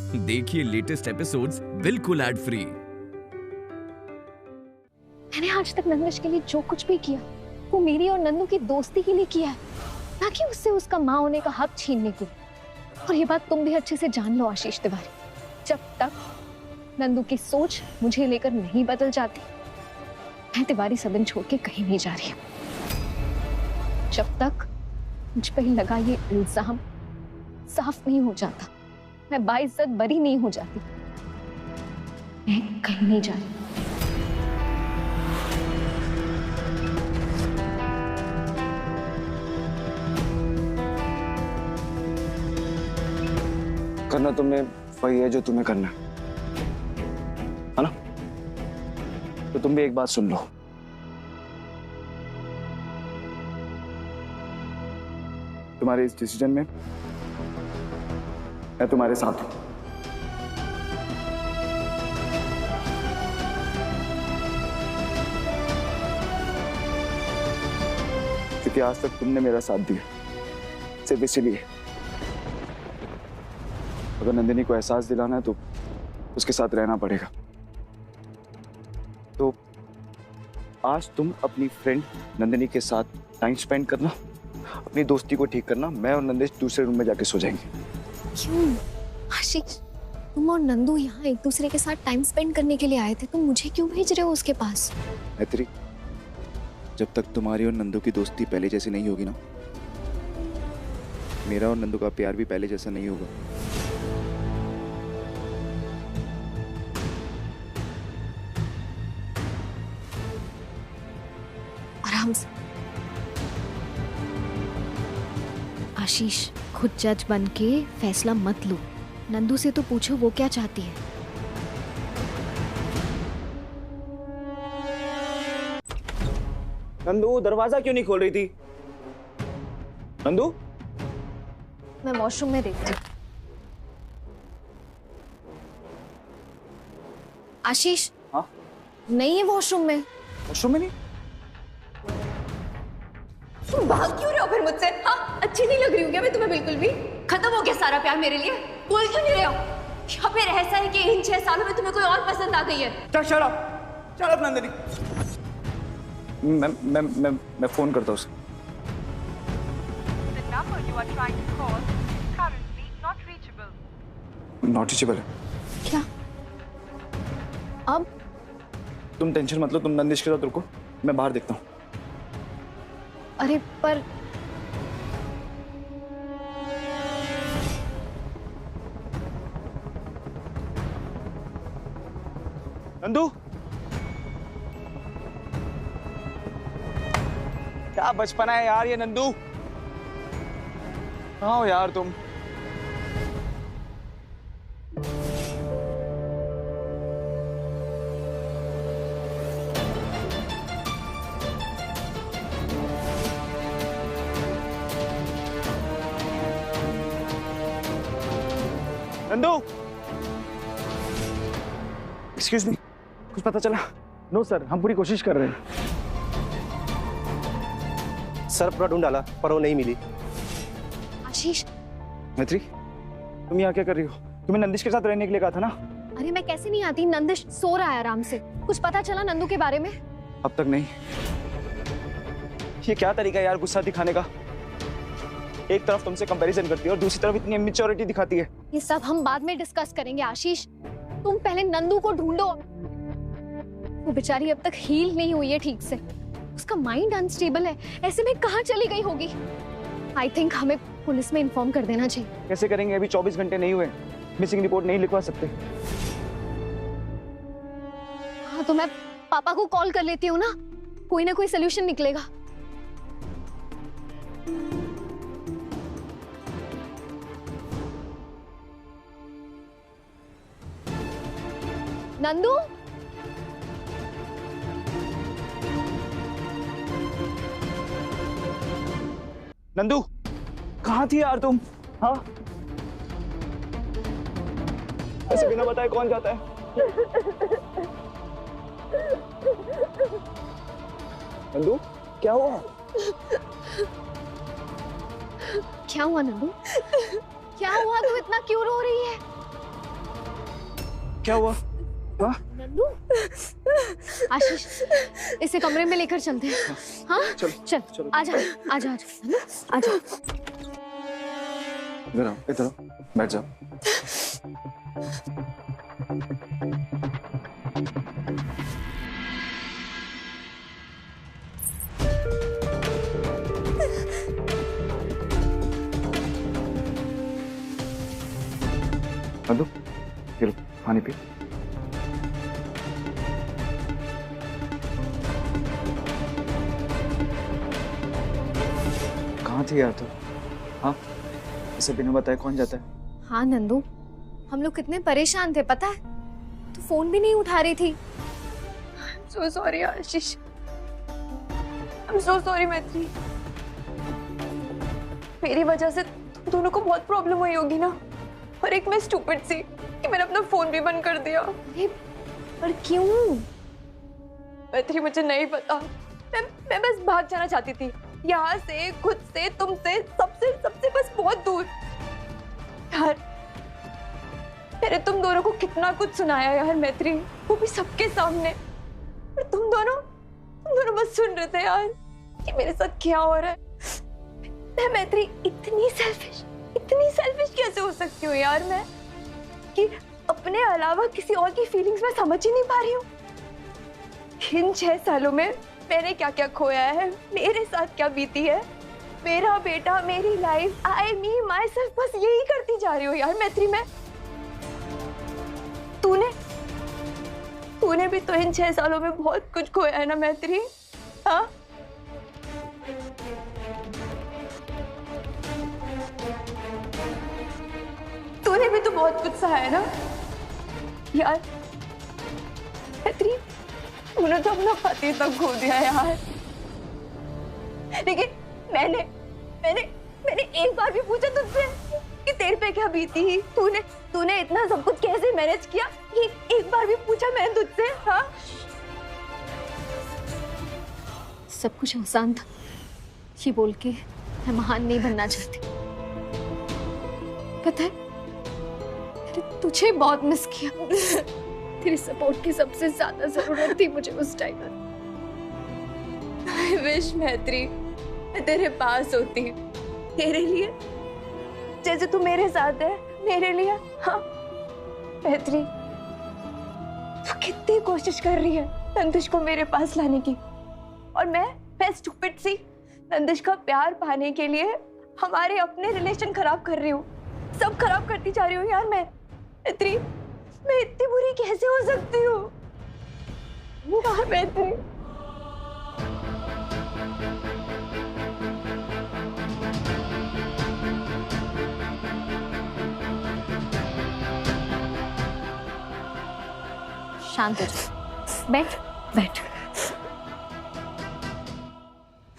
देखिए latest episodes बिल्कुल ad free. मैंने आज तक नंदिश के लिए जो कुछ भी किया वो मेरी और नंदू की दोस्ती के लिए किया है, ना कि उससे उसका माँ होने का हक छीनने के लिए। और ये बात तुम भी अच्छे से जान लो आशीष तिवारी, जब तक नंदू की सोच मुझे लेकर नहीं बदल जाती, मैं तिवारी सदन छोड़ के कहीं नहीं जा रही हूँ। जब तक मुझ पर लगा ये इल्जाम साफ नहीं हो जाता, मैं बाइज्जत बरी नहीं हो जाती, मैं कहीं नहीं जा रही। करना तुम्हें वही है जो तुम्हें करना है ना? तो तुम भी एक बात सुन लो। तुम्हारे इस डिसीजन में मैं तुम्हारे साथ हूं। क्योंकि आज तक तुमने मेरा साथ दिया, सिर्फ इसीलिए। अगर नंदिनी को एहसास दिलाना है तो उसके साथ रहना पड़ेगा। तो आज तुम अपनी फ्रेंड नंदिनी के साथ टाइम स्पेंड करना, अपनी दोस्ती को ठीक करना। मैं और नंदिश दूसरे रूम में जाके सो जाएंगे। क्यों आशीष, तुम और नंदू यहाँ एक दूसरे के साथ टाइम स्पेंड करने के लिए आए थे, तुम मुझे क्यों भेज रहे हो उसके पास? मैत्री, जब तक तुम्हारी और नंदू की दोस्ती पहले जैसी नहीं होगी ना, मेरा और नंदू का प्यार भी पहले जैसा नहीं होगा। आराम से। आशीष, खुद जज बन के फैसला मत लो, नंदू से तो पूछो वो क्या चाहती है। नंदू, दरवाजा क्यों नहीं खोल रही थी? नंदू, मैं वॉशरूम में देखती हूँ। आशीष, हाँ? नहीं है वॉशरूम में। वॉशरूम में नहीं? तुम भाग क्यों रहे हो फिर मुझसे? हाँ, अच्छी नहीं लग रही हूँ क्या मैं तुम्हें? बिल्कुल भी खत्म हो गया सारा प्यार मेरे लिए? बोल क्यों नहीं रहे हो? या फिर ऐसा है कि इन 6 सालों में तुम्हें कोई और पसंद आ गई है? Shut up Nandini. मैं फोन करता हूँ उसे। The number you are trying to call is currently not reachable. Not reachable है? क्या? अब? तुम टेंशन मत लो, तुम नंदिश के साथ रुको, मैं बाहर देखता हूँ। अरे पर नंदू, क्या बचपना है यार ये। नंदू, कहाँ हो यार तुम? नंदू, एक्सक्यूज मी, कुछ पता चला? नो सर, हम पूरी कोशिश कर रहे हैं। सर पूरा ढूंढ डाला पर वो नहीं मिली। आशीष, मैत्री, तुम यहाँ क्या कर रही हो? तुम्हें नंदिश के साथ रहने के लिए कहा था ना? अरे मैं कैसे नहीं आती, नंदिश सो रहा है आराम से। कुछ पता चला नंदू के बारे में? अब तक नहीं। ये क्या तरीका है यार गुस्सा दिखाने का? एक तरफ तुमसे कंपैरिजन करती है और दूसरी तरफ इतनी इमेच्योरिटी दिखाती है। ये सब हम बाद में डिस्कस करेंगे आशीष, तुम पहले नंदू को ढूंढो। वो बेचारी अब तक हील नहीं हुई है ठीक से, उसका माइंड अनस्टेबल है, ऐसे में कहाँ चली गई होगी? आई थिंक हमें पुलिस में इन्फॉर्म कर देना चाहिए। कैसे करेंगे? अभी 24 घंटे नहीं हुए, मिसिंग रिपोर्ट नहीं लिखवा सकते। हाँ तो मैं पापा को कॉल कर लेती हूँ ना, कोई ना कोई सोल्यूशन निकलेगा। नंदू, नंदू, कहाँ थी यार तुम? हाँ, ऐसे बिना बताए कौन जाता है? नंदू, क्या हुआ? क्या हुआ नंदू? क्या हुआ? तू इतना क्यों रो रही है? क्या हुआ? हाँ? नंदू, आशीष, इसे कमरे में लेकर चलते हैं। हाँ चल चल, आजा आजा आजा, आजा। इधर आओ, बैठ जाओ। मधु, ये लो, पानी पी। कहाँ थी यार तू? हाँ, इसे बिना बताए कौन जाता है? हाँ नंदू, हम लोग कितने परेशान थे पता है? तो फोन भी नहीं उठा रही थी। So sorry Ashish, I'm so sorry मैत्री। मेरी वजह से तुम दोनों को बहुत प्रॉब्लम हुई होगी ना। और एक मैं स्टूपिड सी कि मैंने अपना फोन भी बंद कर दिया। अरे पर क्यों? मैत्री मुझे नहीं पता, मैं बस भाग जाना चाहती थी यहाँ से, खुद से, तुमसे, सबसे सबसे बस बहुत दूर। यार मैंने तुम दोनों को कितना कुछ सुनाया यार मैत्री, वो भी सबके सामने। और तुम दोनों बस सुन रहे थे यार कि मेरे साथ क्या हो रहा है। मैं मैत्री इतनी सेल्फिश कैसे हो सकती हूँ यार मैं, कि अपने अलावा किसी और की फीलिंग्स में समझ ही नहीं पा रही हूँ। इन 6 सालों में मैंने क्या क्या खोया है, मेरे साथ क्या बीती है, मेरा बेटा, मेरी life, I me my self, बस यही करती जा रही हूँ यार मैत्री मैं। तूने भी तो इन 6 सालों में बहुत कुछ खोया है ना मैत्री। हाँ तूने भी तो बहुत कुछ सहा है ना यार मैत्री। तूने तो अपना पति तक खो दिया यार, लेकिन मैंने एक बार भी पूछा तुझसे कि तेरे पे क्या बीती ही, तूने इतना सब कुछ कैसे मैनेज किया, ये एक बार भी पूछा मैंने तुझसे? हाँ सब कुछ आसान था, ये बोल के मैं महान नहीं बनना चाहती। पता है मैंने तुझे बहुत मिस किया। तेरे सपोर्ट की सबसे ज्यादा जरूरत थी मुझे उस टाइम पर। I wish मैत्री मैं तेरे पास होती, तेरे लिए जैसे तू मेरे साथ है, मेरे लिए। हाँ मैत्री, तू कितनी कोशिश कर रही है नंदिश को मेरे पास लाने की, और मैं स्टूपिड सी नंदिश का प्यार पाने के लिए हमारे अपने रिलेशन खराब कर रही हूँ, सब खराब करती जा रही हूँ यार मैं। मैत्री मैं इतनी बुरी कैसे हो सकती हूँ यार मैत्री। शांत हो जा, बैठ।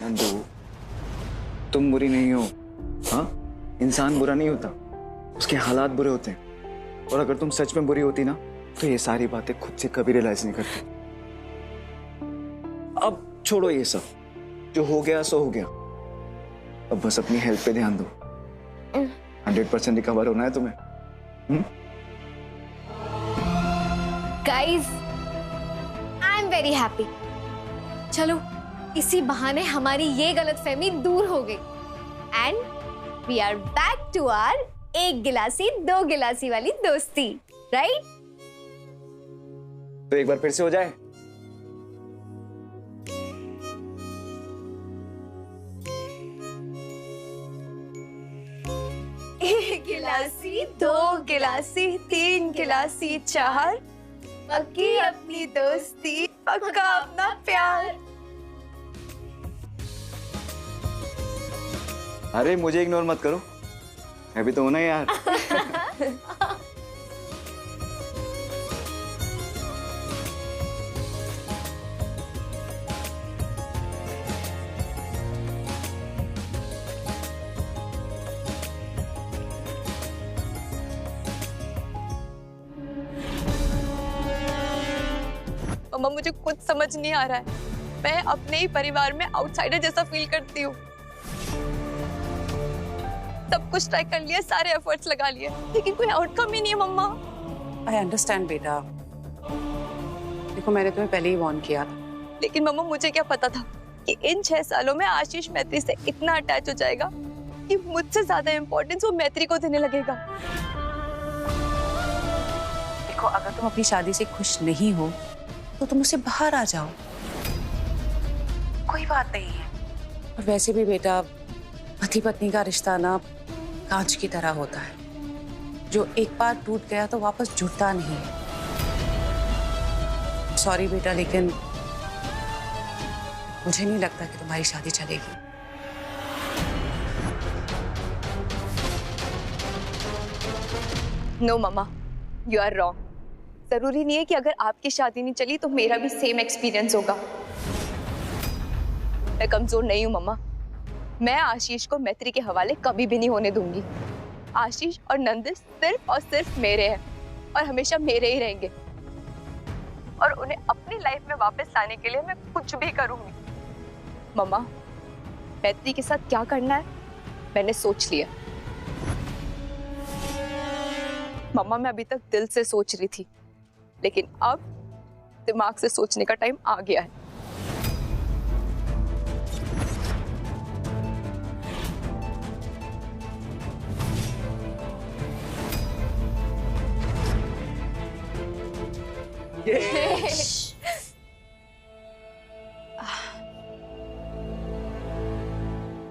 नंदू, तुम बुरी नहीं हो। हाँ, इंसान बुरा नहीं होता, उसके हालात बुरे होते हैं। और अगर तुम सच में बुरी होती ना, तो ये सारी बातें खुद से कभी रियलाइज नहीं करती। अब छोड़ो ये सब, जो हो गया सो हो गया। अब बस अपनी हेल्थ पे ध्यान दो। 100% रिकवर होना है तुम्हें। Guys, I am very happy. चलो इसी बहाने हमारी ये गलतफहमी दूर हो गई and we are back to our 1 गिलासी 2 गिलासी वाली दोस्ती, राइट? तो एक बार फिर से हो जाए। एक गिलासी, 2 गिलासी, 3 गिलासी, 4, पक्की अपनी दोस्ती, पक्का अपना प्यार। अरे मुझे इग्नोर मत करो, मैं भी तो हूं ना यार। मम्मा मुझे कुछ समझ नहीं आ रहा है, मैं अपने ही परिवार में आउटसाइडर जैसा फील करती हूँ। सब कुछ ट्राई कर लिया, सारे एफर्ट्स लगा लिए, लेकिन कोई आउटकम ही नहीं है मम्मा। आई अंडरस्टैंड बेटा। देखो मैंने तुम्हें पहले ही वार्न किया था। लेकिन मम्मा मुझे क्या पता था कि इन 6 सालों में आशीष मैत्री से इतना अटैच हो जाएगा कि मुझसे ज्यादा इम्पोर्टेंस वो मैत्री को देने लगेगा। देखो अगर तुम अपनी शादी से खुश नहीं हो तो तुम उससे बाहर आ जाओ, कोई बात नहीं है। और वैसे भी बेटा पति पत्नी का रिश्ता ना कांच की तरह होता है, जो एक बार टूट गया तो वापस जुड़ता नहीं है। सॉरी बेटा, लेकिन मुझे नहीं लगता कि तुम्हारी शादी चलेगी। No mama, you are wrong. जरूरी नहीं है कि अगर आपकी शादी नहीं चली तो मेरा भी सेम एक्सपीरियंस होगा। मैं कमजोर नहीं हूँ मम्मा। मैं आशीष को मैत्री के हवाले कभी भी नहीं होने दूंगी। आशीष और नंदिश सिर्फ और सिर्फ मेरे हैं और हमेशा मेरे ही रहेंगे। और उन्हें अपनी लाइफ में वापस लाने के लिए मैं कुछ भी करूंगी। मम्मा, मैत्री के साथ क्या करना है मैंने सोच लिया। मम्मा, मैं अभी तक दिल से सोच रही थी, लेकिन अब दिमाग से सोचने का टाइम आ गया है।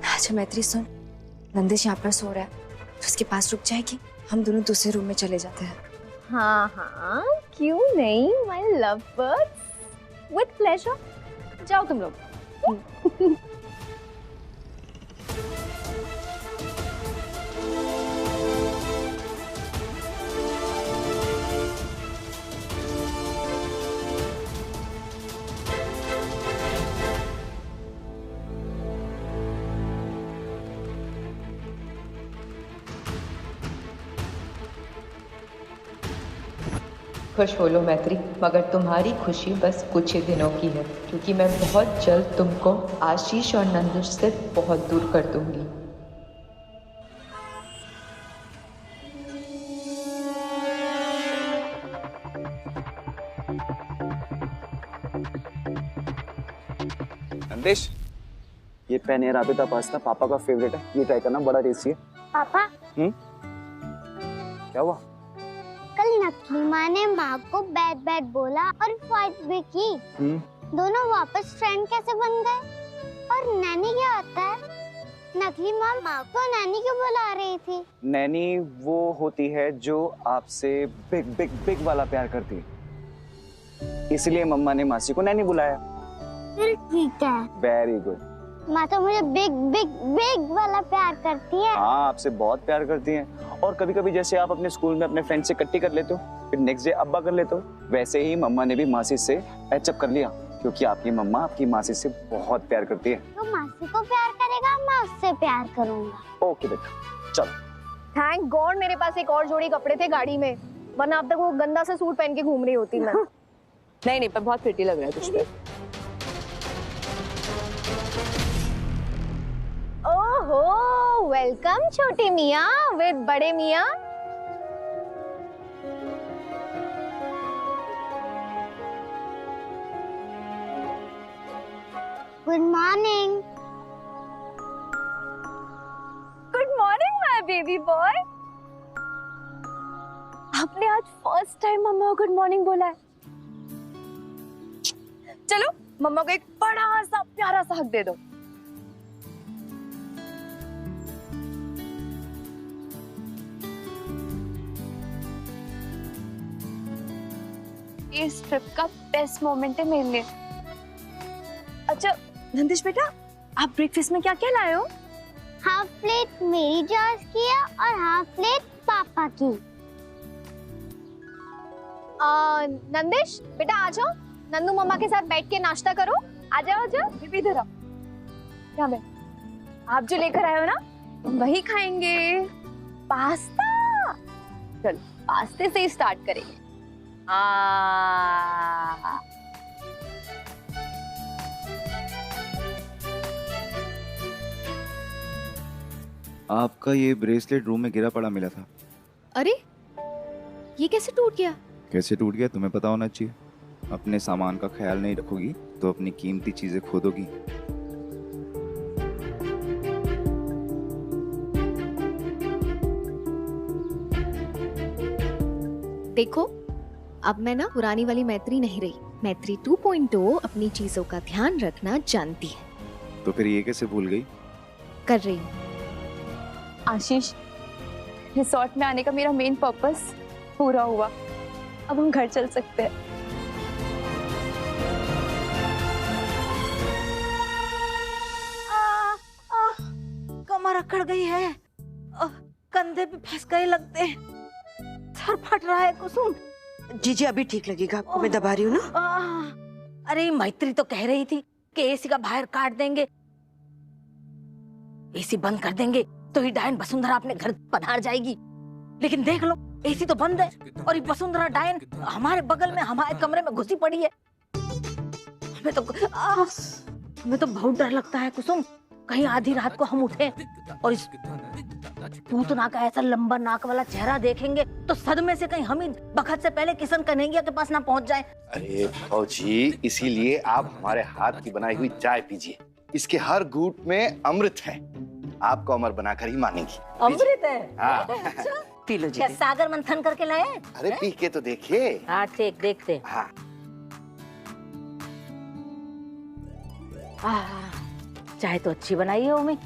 अच्छा मैत्री सुन, नंदिश यहाँ पर सो रहा है तो उसके पास रुक जाएगी, हम दोनों दूसरे रूम में चले जाते हैं। हाँ हाँ, क्यों नहीं my love birds, with pleasure. जाओ तुम लोग। खुश हो लो मैत्री, मगर तुम्हारी खुशी बस कुछ ही दिनों की है, क्योंकि मैं बहुत जल्द तुमको आशीष और नंदिश से बहुत दूर कर दूंगी। नंदिश, ये पेन है राबिता पास्ता, पापा का फेवरेट है, ये ट्राई करना, बड़ा टेस्टी है। पापा, क्या हुआ? कल नकली माँ ने माँ को बैड बैड बोला और फाइट भी की। दोनों वापस फ्रेंड कैसे बन गए? और नैनी क्या होता है? नकली माँ को नैनी क्यों बुला रही थी? नैनी वो होती है जो आपसे बिग बिग बिग वाला प्यार करती है, इसलिए मम्मा ने मासी को नैनी बुलाया। फिर ठीक है। Very good. माँ तो मुझे बिग बिग बिग वाला प्यार करती है। हाँ, आपसे बहुत प्यार करती है। और कभी कभी जैसे आप अपने स्कूल में अपने फ्रेंड से कट्टी कर लेते हो, फिर नेक्स्ट डे अब्बा कर लेते हो, वैसे ही मम्मा ने भी मासी से पैचअप कर लिया, क्योंकि आपकी मम्मा आपकी मासी से बहुत प्यार करती है। तो मासी को प्यार करेगा, मैं उससे प्यार करूँगा। ओके बेटा, चलो। थैंक गॉड मेरे पास एक और जोड़ी कपड़े थे गाड़ी में, वरना अब तक वो गंदा सा सूट पहन के घूम रही होती मैं। नहीं, पर बहुत प्रिटी लग रहा है तुझ पे। ओहो, वेलकम छोटे मियाँ विद बड़े मियाँ। Good morning. Good morning my baby boy. आपने आज फर्स्ट टाइम मम्मा को गुड मॉर्निंग बोला है। चलो मम्मा को एक बड़ा सा प्यारा सा हक दे दो। इस ट्रिप का बेस्ट मोमेंट है मेरे लिए। अच्छा नंदिश बेटा, आप ब्रेकफास्ट में क्या क्या लाए हो? हाफ प्लेट मेरी जॉर्ज की है और हाफ प्लेट पापा की। नंदिश बेटा आ जाओ, नंदू मम्मा के साथ बैठ के नाश्ता करो। आ जाओ, आ जाओ। बेबी इधर आओ। क्या मैं? आप जो लेकर आए हो ना, हम वही खाएंगे। पास्ता। चलो पास्ते से ही स्टार्ट करेंगे। आपका ये ब्रेसलेट रूम में गिरा पड़ा मिला था। अरे ये कैसे टूट गया? कैसे टूट गया तुम्हें पता होना चाहिए। अपने सामान का ख्याल नहीं रखोगी तो अपनी कीमती चीजें खो दोगी। देखो, अब मैं ना पुरानी वाली मैत्री नहीं रही। मैत्री 2.0 अपनी चीजों का ध्यान रखना जानती है। तो फिर ये कैसे भूल गई? कर रही हूँ। आशीष, रिसोर्ट में आने का मेरा मेन पर्पस पूरा हुआ। अब हम घर चल सकते हैं। कमर अकड़ गई है, कंधे पे फंस गए लगते हैं, सर फट रहा है कुसुम। जी अभी ठीक लगेगा आपको, मैं दबा रही हूँ ना। अरे मैत्री तो कह रही थी कि एसी का बाहर काट देंगे, एसी बंद कर देंगे तो ही डायन वसुंधरा अपने घर पधार जाएगी। लेकिन देख लो, एसी तो बंद है और ये वसुंधरा डायन हमारे बगल में हमारे कमरे में घुसी पड़ी है। हमें तो बहुत डर लगता है कुसुम, कहीं आधी रात को हम उठे और इस पूतना का ऐसा लंबा नाक वाला चेहरा देखेंगे तो सदमे से कहीं हम ही बखत से पहले किशन कन्हैया के पास ना पहुंच जाए। अरे फौजी, इसीलिए आप हमारे हाथ की बनाई हुई चाय पीजिए। इसके हर घूंट में अमृत है, आपको अमर बनाकर ही मानेंगी। अमृत है? हाँ। पी लो जी। क्या सागर मंथन करके लाए? अरे पी के तो देखिए। हाँ ठीक, देखते। हाँ। चाय तो अच्छी बनाई है उम्मी।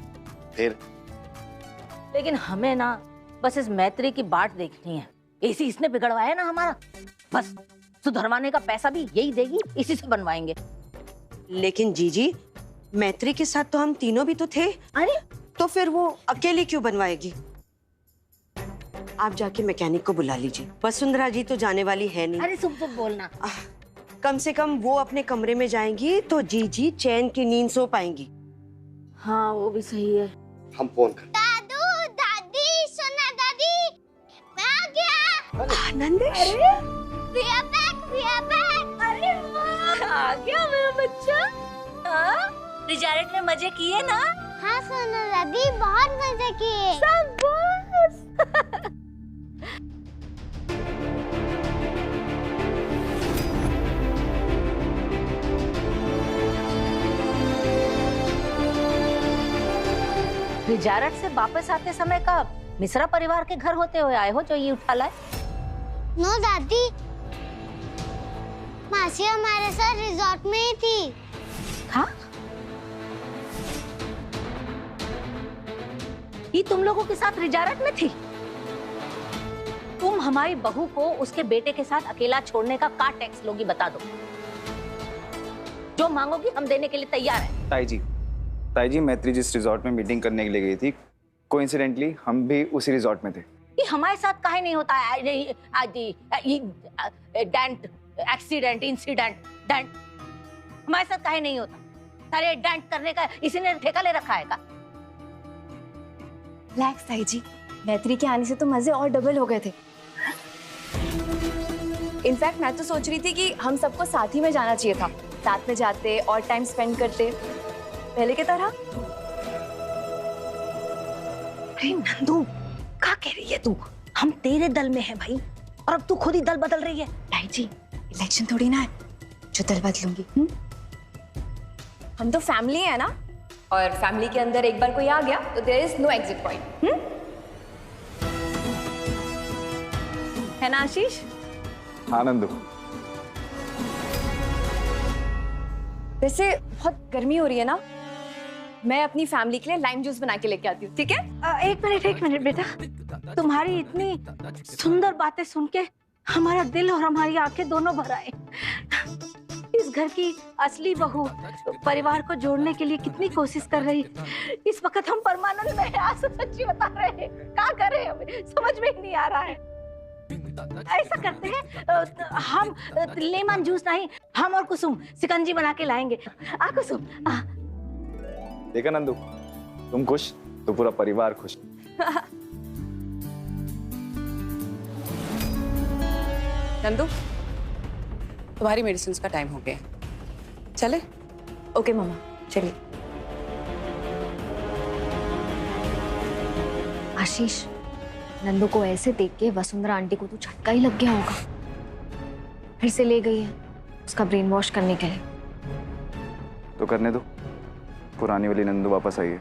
फिर? लेकिन हमें ना बस इस मैत्री की बाट देखनी है। एसी इसने बिगड़वाया ना हमारा, बस सुधरवाने का पैसा भी यही देगी, इसी से बनवाएंगे। लेकिन जीजी, मैत्री के साथ तो हम तीनों भी तो थे। अरे तो फिर वो अकेले क्यों बनवाएगी? आप जाके मैकेनिक को बुला लीजिए, वसुंधरा जी तो जाने वाली है नहीं। अरे सुप बोलना। कम से कम वो अपने कमरे में जाएंगी तो जीजी चैन की नींद सो पाएंगी। हाँ वो भी सही है। हम फोन कर। दादू, दादी, सोना दादी, मैं आ गया। Nandesh, we are back। अरे वाह, आ गया मेरा बच्चा। हाँ, रिजॉर्ट में मजे किए ना? हाँ सोना दादी, बहुत मजे किए। शाबाश। रिजॉर्ट से वापस आते समय का मिश्रा परिवार के घर होते हुए आए हो जो ये उठा लाए? नो दादी, मासी हमारे साथ रिजॉर्ट में ही थी। हाँ? ये तुम लोगों के साथ रिजॉर्ट में थी? तुम हमारी बहू को उसके बेटे के साथ अकेला छोड़ने का टैक्स लोगी, बता दो। जो मांगोगी हम देने के लिए तैयार हैं। ताई जी, मैत्री जिस रिजॉर्ट में मीटिंग करने के लिए गई थी, कोइंसिडेंटली हम भी उसी रिजॉर्ट में थे। ये हमारे साथ काहे नहीं होता है? डेंट, एक्सीडेंट, इंसिडेंट, डेंट हमारे साथ काहे नहीं होता? सारे डेंट करने का इसी ने ठेका ले रखा है का? रिलैक्स ताई जी, मैत्री के आने से तो मजे और डबल हो गए थे। इनफैक्ट मैं तो सोच रही थी कि हम सबको साथ ही में जाना चाहिए था, साथ में जाते और टाइम स्पेंड करते पहले की तरह। अरे नंदू, क्या कह रही है तू? हम तेरे दल में हैं भाई, और अब तू खुद ही दल बदल रही है। ताई जी, इलेक्शन थोड़ी ना है जो दल बदलूंगी। हम तो फैमिली है ना, और फैमिली के अंदर एक बार कोई आ गया तो there is no exit point. है ना आशीष? हाँ नंदू। वैसे बहुत गर्मी हो रही है ना, मैं अपनी फैमिली के लिए लाइम जूस बना के लेके आती हूँ, ठीक है? एक मिनट बेटा, तुम्हारी इतनी सुंदर बातें सुन के हमारा दिल और हमारी आंखें दोनों भर आए। इस घर की असली बहू परिवार को जोड़ने के लिए कितनी कोशिश कर रही, इस वक्त हम परमानंद में हैं। आज तो सच्ची बता रहे हैं, क्या करें हमें समझ में ही नहीं आ रहा है। ऐसा करते हैं, हम लेमन जूस नहीं, हम और कुसुम सिकंजी बना के लाएंगे। आ कुसुम, आ। देखा नंदू, तुम खुश तो पूरा परिवार खुश। नंदू, तुम्हारी मेडिसिन का टाइम हो गया, चले? ओके मामा, चलिए। आशीष, नंदू को ऐसे देख के वसुंधरा आंटी को तो झटका ही लग गया होगा। फिर से ले गई है उसका ब्रेन वॉश करने के लिए। तो करने दो, पुरानी वाली नंदू वापस आई है,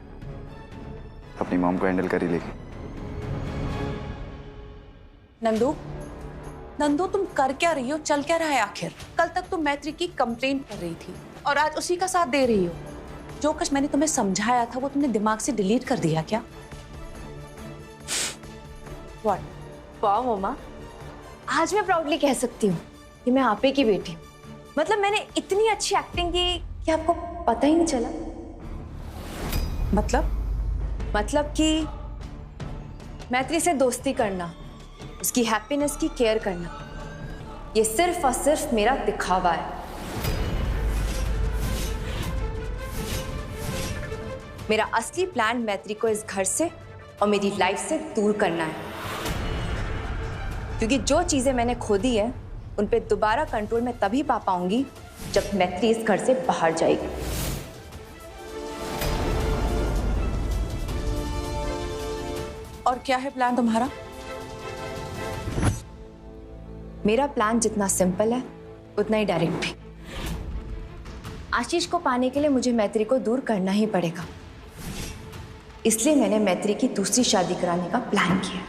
अपनी मॉम को हैंडल कर ही लेगी। नंदू, नंदू तुम कर क्या रही हो, चल क्या रहा है आखिर? कल तक तुम मैत्री की कंप्लेंट कर रही थी और आज उसी का साथ दे रही हो। जो कुछ मैंने तुम्हें समझाया था वो तुमने दिमाग से डिलीट कर दिया क्या? What? वाह मम्मा, आज मैं प्राउडली कह सकती हूँ कि मैं आपे की बेटी हूँ। मतलब मैंने इतनी अच्छी एक्टिंग की कि आपको पता ही नहीं चला। मतलब कि मैत्री से दोस्ती करना, उसकी हैप्पीनेस की केयर करना, ये सिर्फ और सिर्फ मेरा दिखावा है। मेरा असली प्लान मैत्री को इस घर से और मेरी लाइफ से दूर करना है, क्योंकि जो चीजें मैंने खो दी है उन पे दोबारा कंट्रोल मैं तभी पा पाऊंगी जब मैत्री इस घर से बाहर जाएगी। और क्या है प्लान तुम्हारा? मेरा प्लान जितना सिंपल है उतना ही डायरेक्ट भी। आशीष को पाने के लिए मुझे मैत्री को दूर करना ही पड़ेगा, इसलिए मैंने मैत्री की दूसरी शादी कराने का प्लान किया।